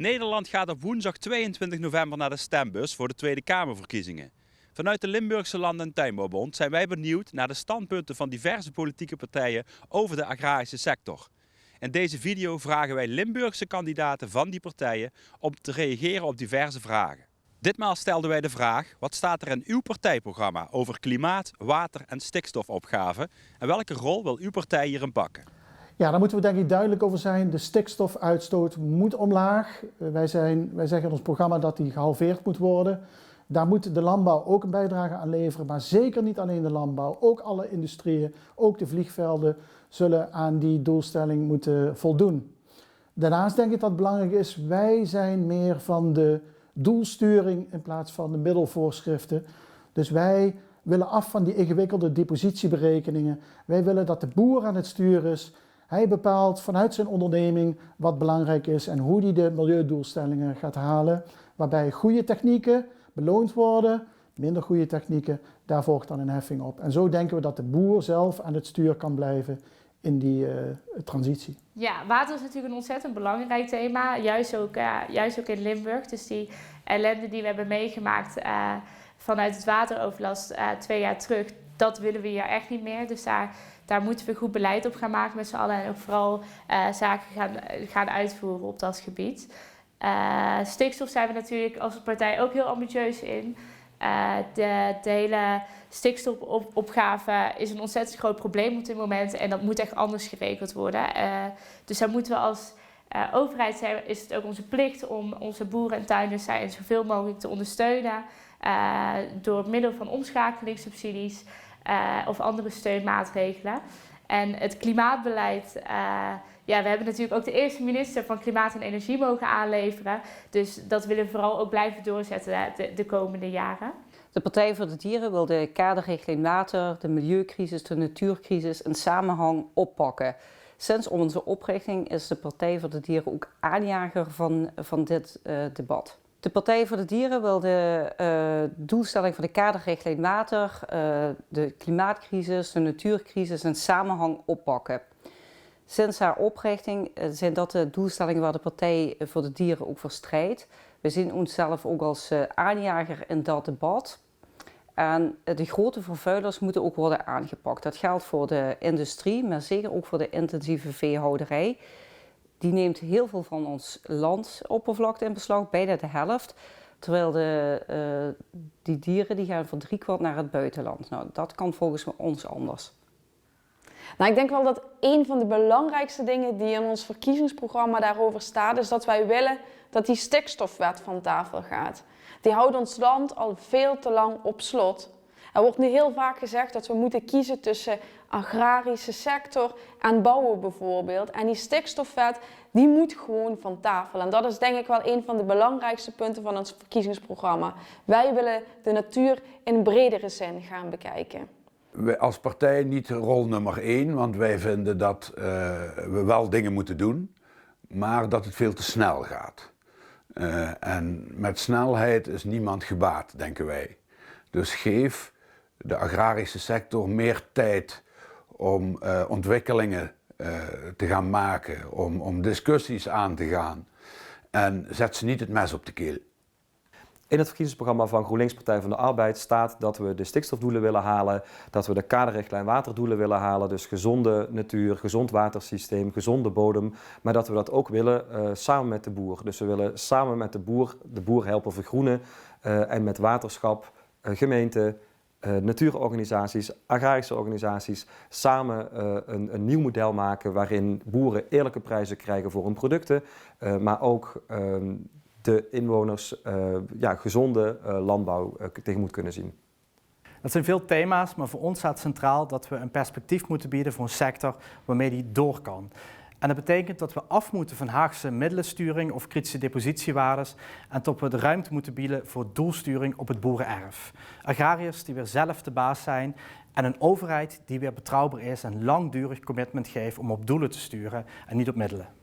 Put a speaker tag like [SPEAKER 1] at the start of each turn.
[SPEAKER 1] Nederland gaat op woensdag 22 november naar de stembus voor de Tweede Kamerverkiezingen. Vanuit de Limburgse Land- en Tuinbouwbond zijn wij benieuwd naar de standpunten van diverse politieke partijen over de agrarische sector. In deze video vragen wij Limburgse kandidaten van die partijen om te reageren op diverse vragen. Ditmaal stelden wij de vraag: wat staat er in uw partijprogramma over klimaat, water en stikstofopgave en welke rol wil uw partij hierin pakken?
[SPEAKER 2] Ja, daar moeten we denk ik duidelijk over zijn. De stikstofuitstoot moet omlaag. Wij zeggen in ons programma dat die gehalveerd moet worden. Daar moet de landbouw ook een bijdrage aan leveren, maar zeker niet alleen de landbouw. Ook alle industrieën, ook de vliegvelden zullen aan die doelstelling moeten voldoen. Daarnaast denk ik dat het belangrijk is, wij zijn meer van de doelsturing in plaats van de middelvoorschriften. Dus wij willen af van die ingewikkelde depositieberekeningen. Wij willen dat de boer aan het stuur is. Hij bepaalt vanuit zijn onderneming wat belangrijk is en hoe hij de milieudoelstellingen gaat halen. Waarbij goede technieken beloond worden, minder goede technieken, daar volgt dan een heffing op. En zo denken we dat de boer zelf aan het stuur kan blijven in die transitie.
[SPEAKER 3] Ja, water is natuurlijk een ontzettend belangrijk thema, juist ook in Limburg. Dus die ellende die we hebben meegemaakt vanuit het wateroverlast 2 jaar terug, dat willen we hier echt niet meer. Dus daar moeten we goed beleid op gaan maken met z'n allen en ook vooral zaken gaan uitvoeren op dat gebied. Stikstof zijn we natuurlijk als partij ook heel ambitieus in. De hele stikstofopgave is een ontzettend groot probleem op dit moment en dat moet echt anders geregeld worden. Dus daar moeten we als overheid zijn, is het ook onze plicht om onze boeren en tuinders zoveel mogelijk te ondersteunen door middel van omschakelingssubsidies of andere steunmaatregelen. En het klimaatbeleid, we hebben natuurlijk ook de eerste minister van Klimaat en Energie mogen aanleveren. Dus dat willen we vooral ook blijven doorzetten de komende jaren.
[SPEAKER 4] De Partij voor de Dieren wil de kaderrichtlijn water, de milieucrisis, de natuurcrisis in samenhang oppakken. Sinds onze oprichting is de Partij voor de Dieren ook aanjager van dit debat. De Partij voor de Dieren wil de doelstelling van de kaderrichtlijn water, de klimaatcrisis, de natuurcrisis in samenhang oppakken. Sinds haar oprichting zijn dat de doelstellingen waar de Partij voor de Dieren ook voor strijdt. We zien onszelf ook als aanjager in dat debat. En de grote vervuilers moeten ook worden aangepakt. Dat geldt voor de industrie, maar zeker ook voor de intensieve veehouderij. Die neemt heel veel van ons landoppervlakte in beslag, bijna de helft. Terwijl die dieren die gaan voor 3/4 naar het buitenland. Nou, dat kan volgens ons anders.
[SPEAKER 5] Nou, ik denk wel dat een van de belangrijkste dingen die in ons verkiezingsprogramma daarover staat, is dat wij willen dat die stikstofwet van tafel gaat. Die houdt ons land al veel te lang op slot. Er wordt nu heel vaak gezegd dat we moeten kiezen tussen agrarische sector en bouwen bijvoorbeeld. En die stikstofwet, die moet gewoon van tafel. En dat is denk ik wel een van de belangrijkste punten van ons verkiezingsprogramma. Wij willen de natuur in bredere zin gaan bekijken.
[SPEAKER 6] Wij als partij niet rol nummer 1, want wij vinden dat we wel dingen moeten doen, maar dat het veel te snel gaat. En met snelheid is niemand gebaat, denken wij. Dus geef de agrarische sector meer tijd om ontwikkelingen te gaan maken, om discussies aan te gaan. En zet ze niet het mes op de keel.
[SPEAKER 7] In het verkiezingsprogramma van GroenLinks Partij van de Arbeid staat dat we de stikstofdoelen willen halen, dat we de kaderrichtlijn waterdoelen willen halen, dus gezonde natuur, gezond watersysteem, gezonde bodem, maar dat we dat ook willen samen met de boer. Dus we willen samen met de boer helpen vergroenen en met waterschap, gemeente, natuurorganisaties, agrarische organisaties samen een nieuw model maken waarin boeren eerlijke prijzen krijgen voor hun producten, maar ook de inwoners gezonde landbouw tegemoet kunnen zien.
[SPEAKER 8] Dat zijn veel thema's, maar voor ons staat centraal dat we een perspectief moeten bieden voor een sector waarmee die door kan. En dat betekent dat we af moeten van Haagse middelensturing of kritische depositiewaardes en dat we de ruimte moeten bieden voor doelsturing op het boerenerf. Agrariërs die weer zelf de baas zijn en een overheid die weer betrouwbaar is en langdurig commitment geeft om op doelen te sturen en niet op middelen.